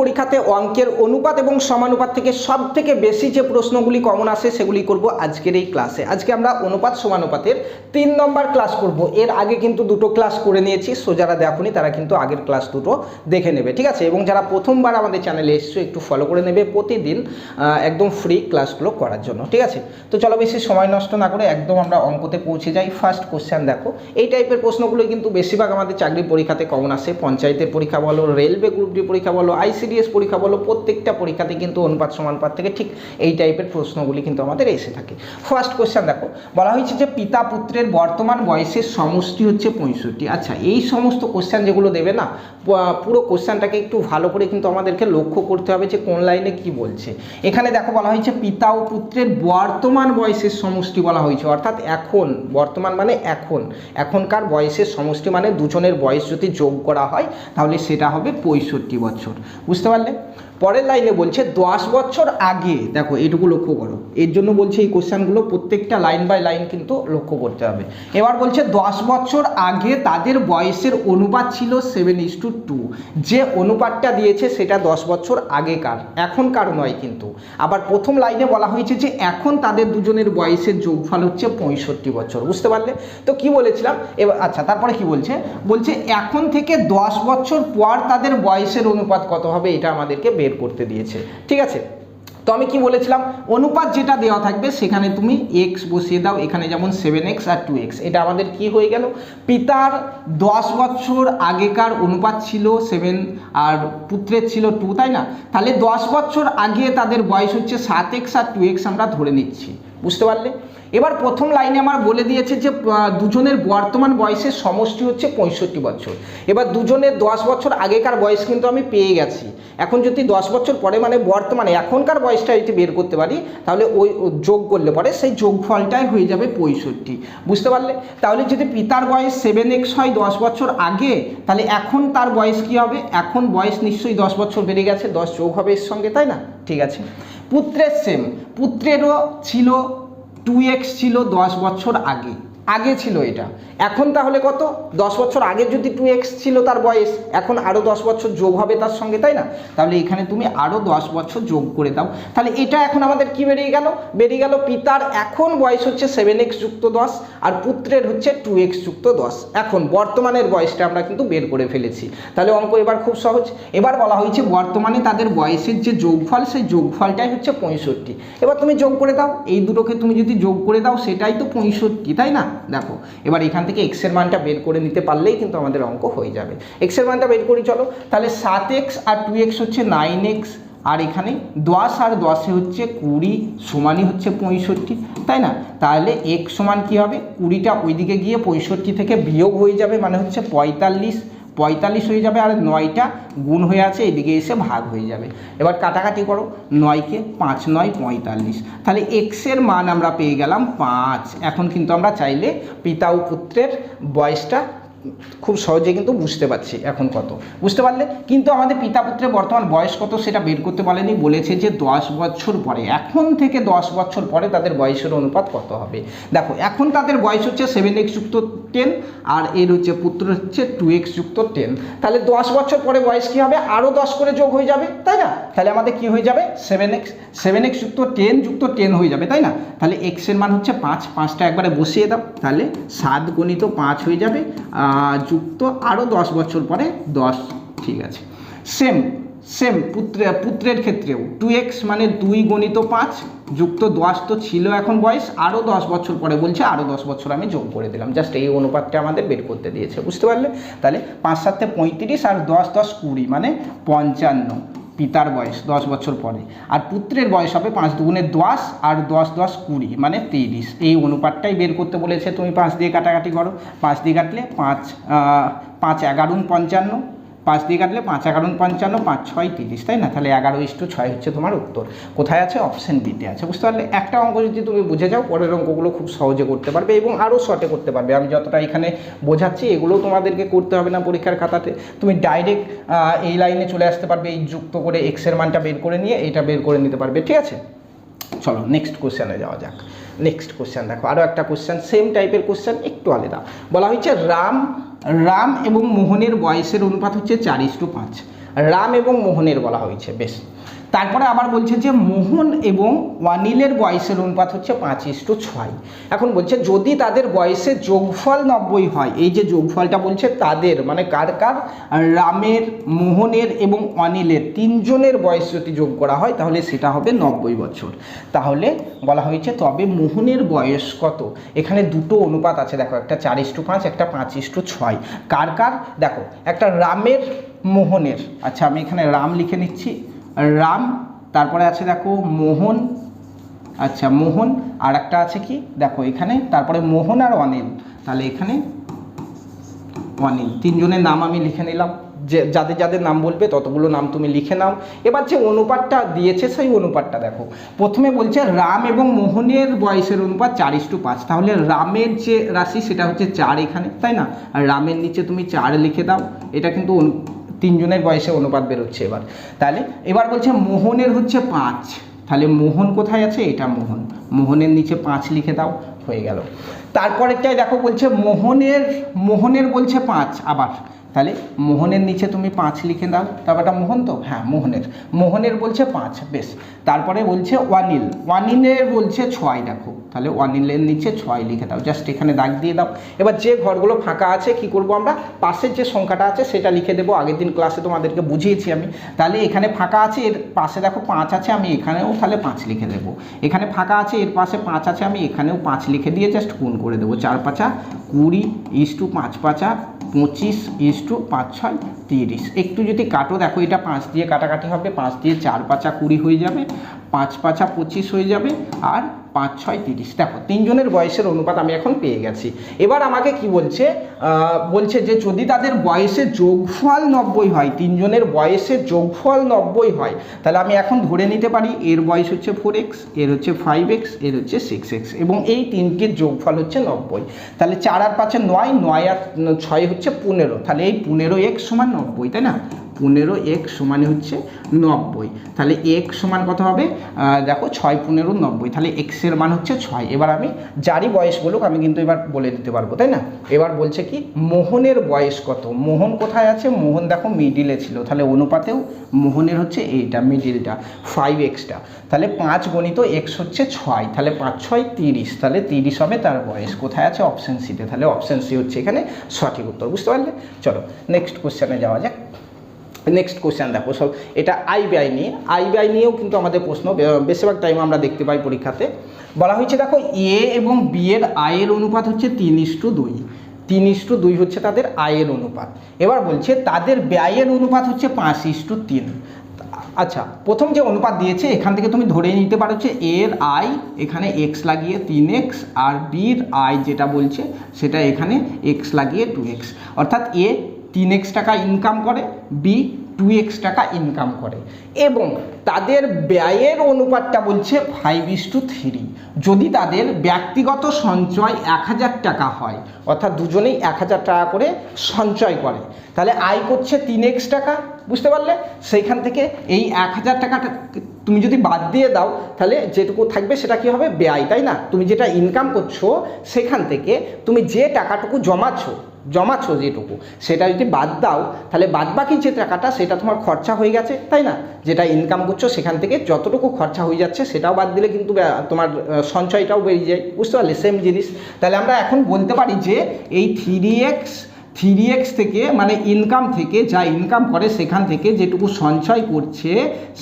পরীক্ষাতে অঙ্কের অনুপাত এবং সমানুপাত থেকে সবথেকে বেশি যে প্রশ্নগুলি কমন আসে সেগুলি করব আজকের এই ক্লাসে। আজকে আমরা অনুপাত সমানুপাতের 3 নম্বর ক্লাস করব। এর আগে কিন্তু দুটো ক্লাস করে নিয়েছি, সো যারা দেখোনি তারা কিন্তু আগের ক্লাস দুটো দেখে নেবে, ঠিক আছে? এবং যারা প্রথমবার আমাদের চ্যানেলে এসছো একটু ফলো করে নেবে প্রতিদিন একদম ফ্রি ক্লাসগুলো করার জন্য, ঠিক আছে? তো চলো বেশি সময় নষ্ট না করে একদম আমরা অঙ্কতে পৌঁছে যাই। ফার্স্ট কোশ্চেন দেখো, এই টাইপের প্রশ্নগুলোই কিন্তু বেশিরভাগ আমাদের চাকরি পরীক্ষাতে কমন আসে। পঞ্চায়েতের পরীক্ষা বলো, রেলওয়ে গ্রুপ ডি পরীক্ষা বলো, আইসিডিএস পরীক্ষা বলো, প্রত্যেকটা পরীক্ষাতে কিন্তু অনুপাত সমানুপাত থেকে ঠিক এই টাইপের প্রশ্নগুলি কিন্তু আমাদের এসে থাকে। ফার্স্ট কোশ্চেন দেখো, বলা হয়েছে যে পিতা পুত্রের বর্তমান বয়সের সমষ্টি হচ্ছে 65। আচ্ছা, এই সমস্ত কোশ্চেন যেগুলো দেবে না, পুরো কোশ্চেনটাকে একটু ভালো করে কিন্তু আমাদেরকে লক্ষ্য করতে হবে যে কোন লাইনে কি বলছে। এখানে দেখো বলা হয়েছে পিতা ও পুত্রের বর্তমান বয়সের সমষ্টি বলা হয়েছে, অর্থাৎ এখন, বর্তমান মানে এখনকার বয়সের সমষ্টি, মানে দুজনের বয়স যদি যোগ করা হয় তাহলে সেটা হবে 65 বছর। বুঝতে পারলে? পরের লাইনে বলছে 10 বছর আগে, দেখো এইটুকু লক্ষ্য করো, এর জন্য বলছে এই কোশ্চেনগুলো প্রত্যেকটা লাইন বাই লাইন কিন্তু লক্ষ্য করতে হবে। এবার বলছে 10 বছর আগে তাদের বয়সের অনুপাত ছিল 7:2। যে অনুপাতটা দিয়েছে সেটা 10 বছর আগেকার, এখনকার নয় কিন্তু। আবার প্রথম লাইনে বলা হয়েছে যে এখন তাদের দুজনের বয়সের যোগফল হচ্ছে 65 বছর। বুঝতে পারলে? তো কি বলেছিলাম এবার? আচ্ছা, তারপরে কি বলছে? বলছে এখন থেকে 10 বছর পর তাদের বয়সের অনুপাত কত হবে এটা আমাদেরকে বের করতে দিয়েছে, ঠিক আছে? তো আমি কি বলেছিলাম, অনুপাত যেটা দেওয়া থাকবে সেখানে তুমি x বসিয়ে দাও। এখানে যেমন 7x আর 2x, এটা আমাদের কি হয়ে গেল? পিতার 10 বছর আগেকার অনুপাত ছিল 7 আর পুত্রের ছিল 2, তাই না? তাহলে 10 বছর আগে তাদের বয়স হচ্ছে 7x আর 2x আমরা ধরে নিচ্ছি। বুঝতে পারলে? এবার প্রথম লাইনে আমার বলে দিয়েছে যে দুজনের বর্তমান বয়সের সমষ্টি হচ্ছে 65 বছর। এবার দুজনের 10 বছর আগেকার বয়স কিন্তু আমি পেয়ে গেছি। এখন যদি 10 বছর পরে মানে বর্তমানে এখনকার বয়সটা যদি বের করতে পারি তাহলে ওই যোগ করলে পরে সেই যোগফলটাই হয়ে যাবে 65। বুঝতে পারলে? তাহলে যদি পিতার বয়স 7x হয় 10 বছর আগে, তাহলে এখন তার বয়স কি হবে? এখন বয়স নিশ্চয়ই 10 বছর বেড়ে গেছে, 10 যোগ হবে এর সঙ্গে, তাই না? ঠিক আছে। পুত্রের সেম, পুত্রেরও ছিল 2x ছিল 10 বছর আগে ছিল এটা। এখন তাহলে কত? 10 বছর আগে যদি 2x ছিল তার বয়স, এখন আরও 10 বছর যোগ হবে তার সঙ্গে, তাই না? তাহলে এখানে তুমি আরও 10 বছর যোগ করে দাও। তাহলে এটা এখন আমাদের কি বেরিয়ে গেল? বেরিয়ে গেল পিতার এখন বয়স হচ্ছে 7x যুক্ত 10 আর পুত্রের হচ্ছে 2x যুক্ত 10। এখন বর্তমানের বয়সটা আমরা কিন্তু বের করে ফেলেছি। তাহলে অঙ্ক এবার খুব সহজ। এবার বলা হয়েছে বর্তমানে তাদের বয়সের যে যোগফল, সেই যোগফলটাই হচ্ছে 65। এবার তুমি যোগ করে দাও, এই দুটোকে তুমি যদি যোগ করে দাও সেটাই তো 65, তাই না? দেখো এবার এখান থেকে x এর মানটা বের করে নিতে পারলেই কিন্তু আমাদের অঙ্ক হয়ে যাবে। x এর মানটা বের করি চলো। তাহলে 7x আর 2x হচ্ছে 9x, আর এখানে 10 আর 10 হচ্ছে 20 সমানই হচ্ছে 65, তাই না? তাহলে x সমান কি হবে? 20টা ওইদিকে গিয়ে 65 থেকে বিয়োগ হয়ে যাবে, মানে হচ্ছে 45 হয়ে যাবে, আর 9টা গুণ হয়ে আছে এদিকে এসে ভাগ হয়ে যাবে। এবার কাটাকাটি করো, 9কে 5 9 45, তাহলে x এর মান আমরা পেয়ে গেলাম 5। এখন কিন্তু আমরা চাইলে পিতা ও পুত্রের বয়সটা খুব সহজে কিন্তু বুঝতে পারছি এখন কত। বুঝতে পারলে? কিন্তু আমাদের পিতা পুত্রের বর্তমান বয়স কত সেটা বের করতে বলেনি, বলেছে যে 10 বছর পরে, এখন থেকে 10 বছর পরে তাদের বয়সের অনুপাত কত হবে। দেখো এখন তাদের বয়স হচ্ছে 7x যুক্ত 10 আর এর হচ্ছে পুত্র হচ্ছে 2x যুক্ত 10। তাহলে 10 বছর পরে বয়স কি হবে? আরও 10 করে যোগ হয়ে যাবে, তাই না? তাহলে আমাদের কি হয়ে যাবে? 7x যুক্ত 10 যুক্ত 10 হয়ে যাবে, তাই না? তাহলে x এর মান হচ্ছে 5, 5টা একবারে বসিয়ে দাও, তাহলে 7 গুণিত 5 হয়ে যাবে, যুক্ত আরও 10 বছর পরে 10, ঠিক আছে। সেম পুত্রের ক্ষেত্রেও 2x মানে 2 গুণিত 5 যুক্ত 10 তো ছিল এখন বয়স, আরও 10 বছর পরে বলছে, আরও 10 বছর আমি যোগ করে দিলাম, জাস্ট এই অনুপাতটা আমাদের বের করতে দিয়েছে। বুঝতে পারলে? তাহলে 5 7 35 আর 10 10 20 মানে 55 পিতার বয়স 10 বছর পরে, আর পুত্রের বয়স হবে 5 দুগুণে 10 আর 10 10 20 মানে 30। এই অনুপাতটাই বের করতে বলেছে। তুমি 5 দিয়ে কাটাকাটি করো, 5 দিয়ে কাটলে 5 11 55, 5 দিয়ে কাটলে 5 11 55, 5 6 30, তাই না? তাহলে 11:6 হচ্ছে তোমার উত্তর। কোথায় আছে? অপশন বিতে আছে। বুঝতে পারলে? একটা অঙ্ক যদি তুমি বুঝে যাও পরের অঙ্কগুলো খুব সহজে করতে পারবে এবং আরও শর্টে করতে পারবে। আমি যতটা এখানে বোঝাচ্ছি এগুলোও তোমাদেরকে করতে হবে না পরীক্ষার খাতাতে, তুমি ডাইরেক্ট এই লাইনে চলে আসতে পারবে, এই যুক্ত করে x এর মানটা বের করে নিয়ে এটা বের করে নিতে পারবে, ঠিক আছে? চলো নেক্সট কোশ্চেনে যাওয়া যাক। নেক্সট কোশ্চেন দেখো, আরও একটা কোশ্চেন, সেম টাইপের কোশ্চেন, একটু আলাদা। বলা হয়েছে রাম এবং মোহনের বয়সের অনুপাত হচ্ছে 4:5। রাম এবং মোহনের বলা হয়েছে। বেশ, তারপরে আবার বলছে যে মোহন এবং অনিলের বয়সের অনুপাত হচ্ছে 5:6। এখন বলছে যদি তাদের বয়সের যোগফল 90 হয়, এই যে যোগফলটা বলছে তাদের মানে কার কার, রামের, মোহনের এবং অনিলের তিনজনের বয়স যদি যোগ করা হয় তাহলে সেটা হবে 90 বছর। তাহলে বলা হয়েছে তবে মোহনের বয়স কত, এখানে দুটো অনুপাত আছে দেখো, একটা 4:5 একটা 5:6। কার কার দেখো, একটা রামের মোহনের, আচ্ছা আমি এখানে রাম লিখে নিচ্ছি, রাম, তারপরে আছে দেখো মোহন, আচ্ছা মোহন, আর একটা আছে কি দেখো এখানে, তারপরে মোহন আর অনিল, তাহলে এখানে অনিল, তিনজনের নাম আমি লিখে নিলাম। যে যাদের যাদের নাম বলবে ততগুলো নাম তুমি লিখে নাও। এবার যে অনুপাতটা দিয়েছে সেই অনুপাতটা দেখো, প্রথমে বলছে রাম এবং মোহনের বয়সের অনুপাত 4:5, তাহলে রামের যে রাশি সেটা হচ্ছে 4 এখানে, তাই না, আর রামের নিচে তুমি 4 লিখে দাও, এটা কিন্তু তিনজনের বয়সে অনুপাত বেরোচ্ছে। তাহলে এবার বলছে মোহনের হচ্ছে 5, তাহলে মোহন কোথায় আছে, এটা মোহন, মোহনের নিচে 5 লিখে দাও, হয়ে গেল। তারপরেরটাই দেখো বলছে মোহনের বলছে 5 আবার, তাহলে মোহনের নিচে তুমি 5 লিখে দাও, তারপরটা মোহন তো, হ্যাঁ মোহনের বলছে 5। বেশ, তারপরে বলছে অনিলের বলছে 6, দেখো তাহলে অনিলের নিচে 6 লিখে দাও, জাস্ট এখানে দাগ দিয়ে দাও। এবার যে ঘরগুলো ফাঁকা আছে কি করব আমরা, পাশের যে সংখ্যাটা আছে সেটা লিখে দেবো, আগের দিন ক্লাসে তোমাদেরকে বুঝিয়েছি আমি। তাহলে এখানে ফাঁকা আছে, এর পাশে দেখো 5 আছে, আমি এখানেও তাহলে 5 লিখে দেবো। এখানে ফাঁকা আছে, এর পাশে 5 আছে, আমি এখানেও 5 লিখে দিয়ে জাস্ট গুণ করে দেবো, 4×5 20 = 5×5 25 = 5×6 30। একটু যদি কাটো দেখো, এটা 5 দিয়ে কাটাকাটি হবে, 5 দিয়ে 4×5 20 হয়ে যাবে, 5×5 25 হয়ে যাবে, আর 5×6 30। দেখো তিনজনের বয়সের অনুপাত আমি এখন পেয়ে গেছি। এবার আমাকে কি বলছে, বলছে যে যদি তাদের বয়সের যোগফল 90 হয়, তিনজনের বয়সের যোগফল 90 হয়, তাহলে আমি এখন ধরে নিতে পারি এর বয়স হচ্ছে 4x, এর হচ্ছে 5x, এর হচ্ছে 6x, এবং এই তিনটির যোগফল হচ্ছে 90। তাহলে 4 আর 5 9, 9 আর 6 হচ্ছে 15, তাহলে এই 15x = 90, তাই না, 15x সমান হচ্ছে 90। তাহলে x সমান কত হবে, দেখো 6 15 90, তাহলে x এর মান হচ্ছে 6। এবার আমি যারই বয়স বলুক আমি কিন্তু এবার বলে দিতে পারবো, তাই না। এবার বলছে কি মোহনের বয়স কত, মোহন কোথায় আছে, মোহন দেখো মিডিলে ছিল, তাহলে অনুপাতেও মোহনের হচ্ছে এইটা মিডিলটা 5xটা, তাহলে 5 × x হচ্ছে 6, তাহলে 5×6 30, তাহলে 30 হবে তার বয়স, কোথায় আছে, অপশান সিতে, তাহলে অপশান সি হচ্ছে এখানে সঠিক উত্তর। বুঝতে পারলে, চলো নেক্সট কোশ্চেনে যাওয়া যাক। নেক্সট কোশ্চেন দেখো, সব এটা আই ব্যয় নিয়েও কিন্তু আমাদের প্রশ্ন বেশিরভাগ টাইম আমরা দেখতে পাই পরীক্ষাতে। বলা হয়েছে দেখো এ এবং বি এর আয়ের অনুপাত হচ্ছে 3:2, 3:2 হচ্ছে তাদের আয়ের অনুপাত। এবার বলছে তাদের ব্যয়ের অনুপাত হচ্ছে 5:3। আচ্ছা, প্রথম যে অনুপাত দিয়েছে এখান থেকে তুমি ধরে নিতে পারো যে এর আয় এখানে x লাগিয়ে 3x, আর বির আয় যেটা বলছে সেটা এখানে x লাগিয়ে 2x, অর্থাৎ এ 3x টাকা ইনকাম করে, বি 2x টাকা ইনকাম করে, এবং তাদের ব্যয়ের অনুপাতটা বলছে 5:3। যদি তাদের ব্যক্তিগত সঞ্চয় 1000 টাকা হয়, অর্থাৎ দুজনেই 1000 টাকা করে সঞ্চয় করে, তাহলে আয় করছে 3x টাকা। বুঝতে পারলে, সেইখান থেকে এই 1000 টাকাটা তুমি যদি বাদ দিয়ে দাও তাহলে যেটুকু থাকবে সেটা কি হবে, ব্যয়, তাই না। তুমি যেটা ইনকাম করছো সেখান থেকে তুমি যে টাকাটুকু জমাচ্ছ যেটুকু, সেটা যদি বাদ দাও তাহলে বাদবাকি যে টাকাটা সেটা তোমার খরচা হয়ে গেছে, তাই না। যেটা ইনকাম করছো সেখান থেকে যতটুকু খরচা হয়ে যাচ্ছে সেটাও বাদ দিলে কিন্তু তোমার সঞ্চয়টাও বেরিয়ে যায়। বুঝতে পারলে, সেম জিনিস। তাহলে আমরা এখন বলতে পারি যে এই 3x থেকে মানে ইনকাম থেকে যা ইনকাম করে সেখান থেকে যেটুকু সঞ্চয় করছে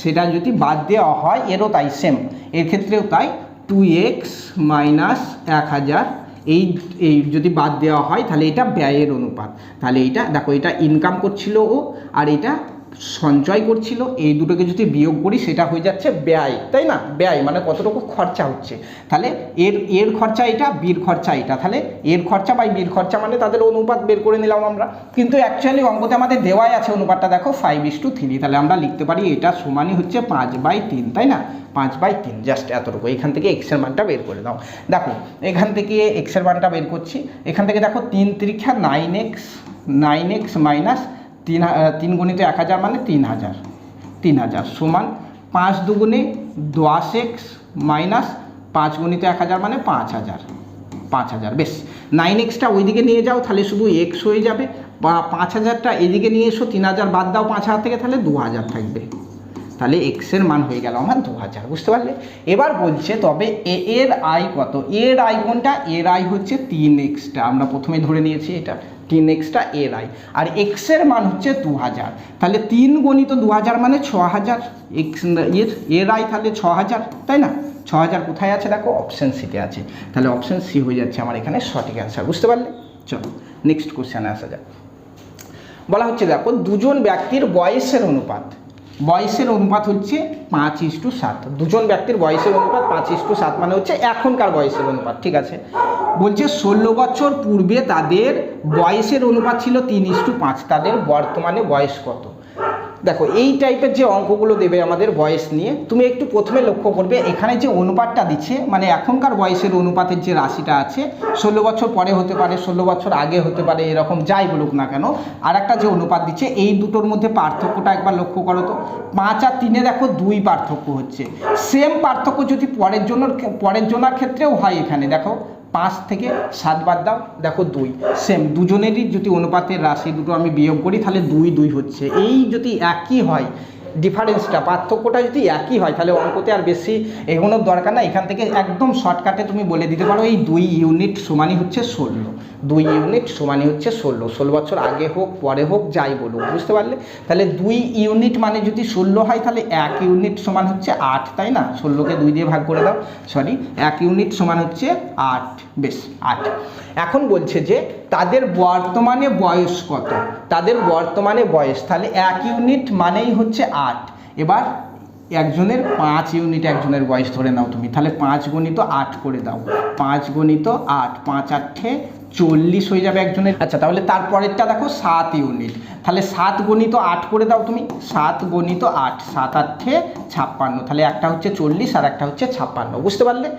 সেটা যদি বাদ দেওয়া হয়, এরও তাই সেম, এর ক্ষেত্রেও তাই 2x - 1000 এই যদি বাদ দেওয়া হয় তাহলে এটা ব্যয়ের অনুপাত। তাহলে এটা দেখো, এটা ইনকাম করছিল ও, আর এটা সঞ্চয় করছিল, এই দুটোকে যদি বিয়োগ করি সেটা হয়ে যাচ্ছে ব্যয়, তাই না। ব্যয় মানে কতটুকু খরচা হচ্ছে, তাহলে এর খরচা এটা, বির খরচা এটা, তাহলে এর খরচা বাই বির খরচা মানে তাদের অনুপাত বের করে নিলাম আমরা। কিন্তু অ্যাকচুয়ালি অঙ্কতে আমাদের দেওয়াই আছে অনুপাতটা দেখো 5:3, তাহলে আমরা লিখতে পারি এটা সমানই হচ্ছে 5/3, তাই না, 5/3, জাস্ট এতটুকু। এখান থেকে এক্সের মানটা বের করে দাও। দেখো এখান থেকে এক্সের মানটা বের করছি, এখান থেকে দেখো 3 × 9x মাইনাস 3 × 1000 মানে 3000 সমান 5 × 2 = 10x মাইনাস 5 × 1000 মানে 5000। বেশ, 9xটা ওইদিকে নিয়ে যাও তাহলে শুধু x হয়ে যাবে, 5000টা এদিকে নিয়ে এসো, 3000 বাদ দাও 5000 থেকে, তাহলে 2000 থাকবে। তাহলে এক্সের মান হয়ে গেল আমার 2000, বুঝতে পারলে? এবার বলছে তবে এর আই কত? এর আই কোনটা? এর আই হচ্ছে 3xটা, আমরা প্রথমে ধরে নিয়েছি এটা 3xটা এর আই, আর এক্সের মান হচ্ছে 2000। তাহলে 3 গণিত 2000 মানে 6000, এক্স এর আই তাহলে 6000, তাই না? 6000 কোথায় আছে দেখো? অপশান সিতে আছে। তাহলে অপশান সি হয়ে যাচ্ছে আমার এখানে সঠিক অ্যান্সার, বুঝতে পারলে? চলো নেক্সট কোশ্চেনে আসা যাক। বলা হচ্ছে দেখো দুজন ব্যক্তির বয়সের অনুপাত, বয়সের অনুপাত হচ্ছে 5:7। দুজন ব্যক্তির বয়সের অনুপাত 5:7 মানে হচ্ছে এখনকার বয়সের অনুপাত, ঠিক আছে? বলছে 16 বছর পূর্বে তাদের বয়সের অনুপাত ছিল 3:5, তাদের বর্তমানে বয়স কত? দেখো এই টাইপের যে অঙ্কগুলো দেবে আমাদের বয়স নিয়ে, তুমি একটু প্রথমে লক্ষ্য করবে এখানে যে অনুপাতটা দিচ্ছে, মানে এখনকার বয়সের অনুপাতের যে রাশিটা আছে, 16 বছর পরে হতে পারে, 16 বছর আগে হতে পারে, এরকম যাই বলুক না কেন, আর একটা যে অনুপাত দিচ্ছে, এই দুটোর মধ্যে পার্থক্যটা একবার লক্ষ্য করো তো। 5 আর 3-এ দেখো 2 পার্থক্য হচ্ছে। সেম পার্থক্য যদি পরের জনার ক্ষেত্রেও হয়, এখানে দেখো 5 থেকে 7 বাদ দাও, দেখো 2, সেম দুজনেরই যদি অনুপাতের রাশি দুটো আমি বিয়োগ করি তাহলে 2 হচ্ছে। এই যদি একই হয়, ডিফারেন্সটা পার্থক্যটা যদি একই হয়, তাহলে অঙ্কতে আর বেশি এগোনোর দরকার না, এখান থেকে একদম শর্টকাটে তুমি বলে দিতে পারো এই 2 ইউনিট সমানই হচ্ছে 16, 2 ইউনিট সমানই হচ্ছে 16 বছর আগে হোক পরে হোক যাই বলুক, বুঝতে পারলে? তাহলে 2 ইউনিট মানে যদি 16 হয়, তাহলে 1 ইউনিট সমান হচ্ছে 8, তাই না? 16কে 2 দিয়ে ভাগ করে দাও, সরি 1 ইউনিট সমান হচ্ছে 8, বেশ 8। এখন বলছে যে তাদের বর্তমানে বয়স কত? তাদের বর্তমানে বয়স, তাহলে 1 ইউনিট মানেই হচ্ছে 8। এবার একজনের 5 ইউনিট একজনের বয়স ধরে নাও তুমি, তাহলে 5 গুণিত 8 করে দাও, 5 গুণিত 8, 5 8 40 হয়ে যাবে একজনের। আচ্ছা তাহলে তারপরেরটা দেখো 7 ইউনিট, তাহলে 7 গুণিত 8 করে দাও তুমি, 7 গুণিত 8, 7 8 56, তাহলে একটা হচ্ছে 40 আর একটা হচ্ছে 56, বুঝতে পারলে?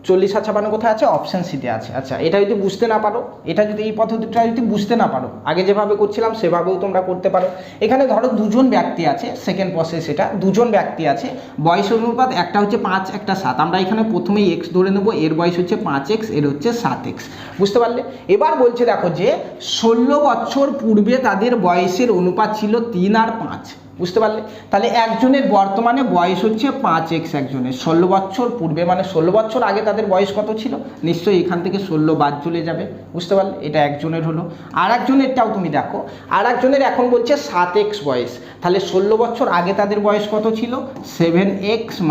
40 আর 56 কোথায় আছে? অপশান সিতে আছে। আচ্ছা এটা যদি বুঝতে না পারো, এটা যদি এই পদ্ধতিটা যদি বুঝতে না পারো, আগে যেভাবে করছিলাম সেভাবেও তোমরা করতে পারো। এখানে ধরো দুজন ব্যক্তি আছে, সেকেন্ড প্রসেস এটা, দুজন ব্যক্তি আছে, বয়সের অনুপাত একটা হচ্ছে 5 একটা 7, আমরা এখানে প্রথমেই এক্স ধরে নেব, এর বয়স হচ্ছে 5x, এর হচ্ছে 7x, বুঝতে পারলে? এবার বলছে দেখো যে 16 বছর পূর্বে তাদের বয়সের অনুপাত ছিল 3 আর 5, বুঝতে পারলে? তাহলে একজনের বর্তমানে বয়স হচ্ছে 5x, একজনের 16 বছর পূর্বে মানে 16 বছর আগে তাদের বয়স কত ছিল? নিশ্চয়ই এখান থেকে 16 বাদ চলে যাবে, বুঝতে পারলে? এটা একজনের হলো। আর একজনেরটাও তুমি দেখো, আর একজনের এখন বলছে 7x বয়স, তাহলে 16 বছর আগে তাদের বয়স কত ছিল? 7x -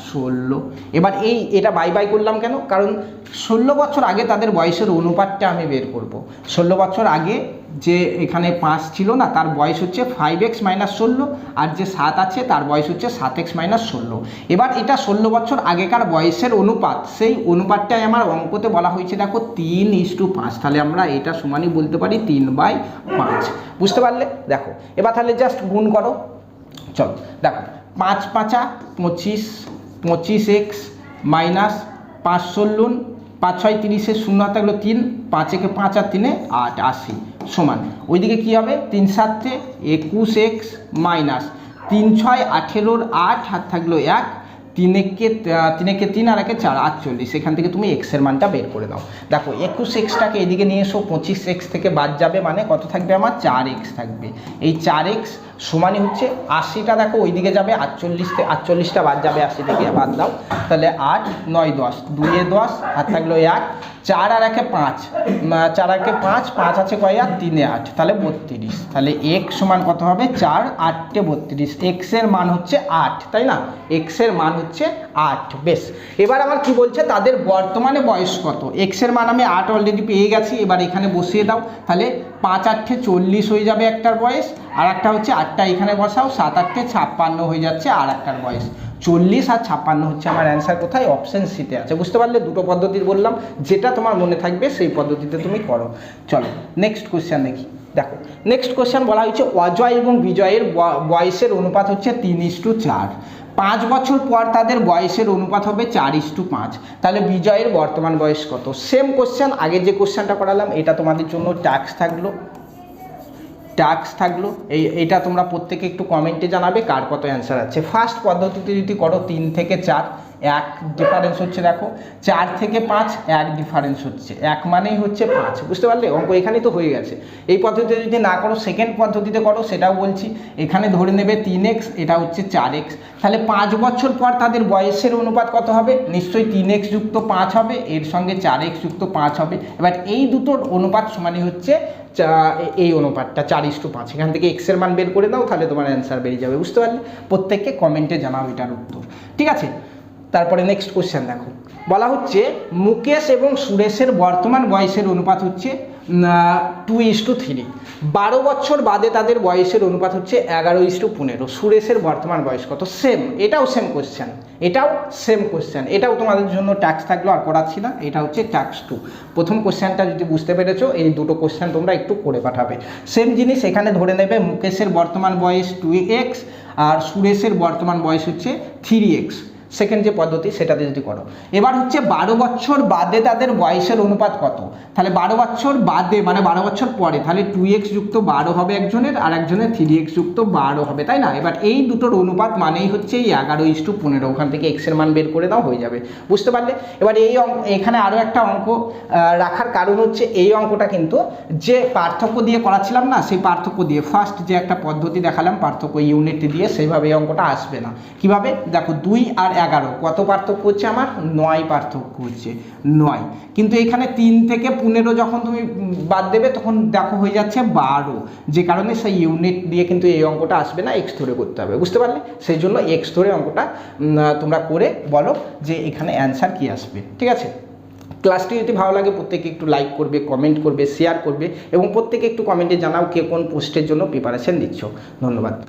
16। এবার এটা বাই করলাম কেন? কারণ 16 বছর আগে তাদের বয়সের অনুপাতটা আমি বের করব। 16 বছর আগে যে এখানে 5 ছিল না, তার বয়স হচ্ছে 5x - 16, আর যে 7 আছে তার বয়স হচ্ছে 7x - 16। এবার এটা 16 বছর আগেকার বয়সের অনুপাত, সেই অনুপাতটাই আমার অঙ্কতে বলা হয়েছে দেখো 3:5, তাহলে আমরা এটা সমানই বলতে পারি 3/5, বুঝতে পারলে? দেখো এবার তাহলে জাস্ট গুণ করো, চলো দেখো 5 5 25, 25x মাইনাস 5 16, 5 6 30, 0 হাতে থাকলো 3, 5 একে 5 আর 3 8, 80 সমান ওইদিকে কী হবে? 3 7 21x মাইনাস 3 6 18, 8 হাত থাকলো 1, 3 একে 3 আর 1 4, 48, এখান থেকে তুমি এক্সের মানটা বের করে দাও। দেখো 21xটাকে এদিকে নিয়ে এসো, 25x থেকে বাদ যাবে মানে কত থাকবে? আমার 4x থাকবে। এই 4x সমানই হচ্ছে 80টা, দেখো ওইদিকে যাবে 48টা বাদ যাবে, 80 থেকে বাদ দাও, তাহলে 8 9 10, 2 এ 10 হাত থাকলো 1, 4 আর 1 5, 4 আর 1 5, 5 আছে কয় আর 3 এ 8, তাহলে 32, তাহলে x সমান কত হবে? 4 8 32, x এর মান হচ্ছে 8, তাই না? x এর মান হচ্ছে 8, বেশ। এবার আমার কি বলছে? তাদের বর্তমানে বয়স কত? x এর মান আমি 8 অলরেডি পেয়ে গেছি, এবার এখানে বসিয়ে দাও, তাহলে 5 8 40 হয়ে যাবে একটার বয়স, আর একটা হচ্ছে 8টা এখানে বসাও, 7 8 56 হয়ে যাচ্ছে আর একটার বয়স। 40 আর 56 হচ্ছে আমার অ্যান্সার, কোথায়? অপশান সিতে আছে, বুঝতে পারলে? দুটো পদ্ধতি বললাম, যেটা তোমার মনে থাকবে সেই পদ্ধতিতে তুমি করো। চলো নেক্সট কোশ্চেন দেখি। দেখো নেক্সট কোশ্চেন বলা হয়েছে অজয় এবং বিজয়ের বয়সের অনুপাত হচ্ছে 3:4, 5 বছর পর তাদের বয়সের অনুপাত হবে 4:5, তাহলে বিজয়ের বর্তমান বয়স কত? সেম কোশ্চেন, আগে যে কোশ্চেনটা করালাম এটা তোমাদের জন্য টাস্ক থাকলো। এইটা তোমরা প্রত্যেকে একটু কমেন্টে জানাবে কার কত অ্যান্সার আছে। ফার্স্ট পদ্ধতিতে যদি করো 3 থেকে 4, এক ডিফারেন্স হচ্ছে, দেখো 4 থেকে 5 এক ডিফারেন্স হচ্ছে, এক মানেই হচ্ছে 5, বুঝতে পারলে? অঙ্ক এখানেই তো হয়ে গেছে। এই পদ্ধতিতে যদি না করো সেকেন্ড পদ্ধতিতে করো, সেটাও বলছি। এখানে ধরে নেবে 3x, এটা হচ্ছে 4x, তাহলে 5 বছর পর তাদের বয়সের অনুপাত কত হবে? নিশ্চয়ই 3x যুক্ত 5 হবে, এর সঙ্গে 4x যুক্ত 5 হবে। এবার এই দুটোর অনুপাত সমানই হচ্ছে এই অনুপাতটা 4:5। এখান থেকে x এর মান বের করে দাও, তাহলে তোমার অ্যান্সার বেরিয়ে যাবে, বুঝতে পারলে? প্রত্যেককে কমেন্টে জানাও এটার উত্তর, ঠিক আছে? তারপরে নেক্সট কোশ্চেন দেখো, বলা হচ্ছে মুকেশ এবং সুরেশের বর্তমান বয়সের অনুপাত হচ্ছে 2:3। 12 বছর বাদে তাদের বয়সের অনুপাত হচ্ছে 11:15। সুরেশের বর্তমান বয়স কত? সেম, এটাও সেম কোশ্চেন, এটাও সেম কোশ্চেন, এটাও তোমাদের জন্য ট্যাক্স থাকলো, আর করাচ্ছি না, এটা হচ্ছে ট্যাক্স 2। প্রথম কোশ্চেনটা যদি বুঝতে পেরেছো, এই দুটো কোশ্চেন তোমরা একটু করে পাঠাবে। সেম জিনিস এখানে ধরে নেবে মুকেশের বর্তমান বয়স 2x আর সুরেশের বর্তমান বয়স হচ্ছে 3x। সেকেন্ড যে পদ্ধতি সেটাতে যদি করো, এবার হচ্ছে 12 বছর বাদে তাদের বয়সের অনুপাত কত? তাহলে 12 বছর বাদে মানে 12 বছর পরে, তাহলে 2x যুক্ত 12 হবে একজনের, আর একজনের 3x যুক্ত 12 হবে, তাই না? এবার এই দুটোর অনুপাত মানেই হচ্ছে এই 11:15। ওখান থেকে x এর মান বের করে দাও, হয়ে যাবে, বুঝতে পারলে? এবার এই এখানে আরও একটা অঙ্ক রাখার কারণ হচ্ছে এই অঙ্কটা কিন্তু যে পার্থক্য দিয়ে করাচ্ছিলাম না, সেই পার্থক্য দিয়ে ফার্স্ট যে একটা পদ্ধতি দেখালাম পার্থক্য ইউনিট দিয়ে, সেইভাবে এই অঙ্কটা আসবে না। কিভাবে? দেখো 2 আর 11 কত পার্থক্য হচ্ছে? আমার 9 পার্থক্য হচ্ছে, 9। কিন্তু এখানে 3 থেকে 15 যখন তুমি বাদ দেবে তখন দেখো হয়ে যাচ্ছে 12, যে কারণে সেই ইউনিট দিয়ে কিন্তু এই অঙ্কটা আসবে না, এক্স ধরে করতে হবে, বুঝতে পারলে? সেই জন্য এক্স ধরে অঙ্কটা তোমরা করে বলো যে এখানে অ্যান্সার কি আসবে, ঠিক আছে? ক্লাসটি যদি ভালো লাগে প্রত্যেকে একটু লাইক করবে, কমেন্ট করবে, শেয়ার করবে, এবং প্রত্যেকে একটু কমেন্টে জানাও কে কোন পোস্টের জন্য প্রিপারেশন দিচ্ছ। ধন্যবাদ।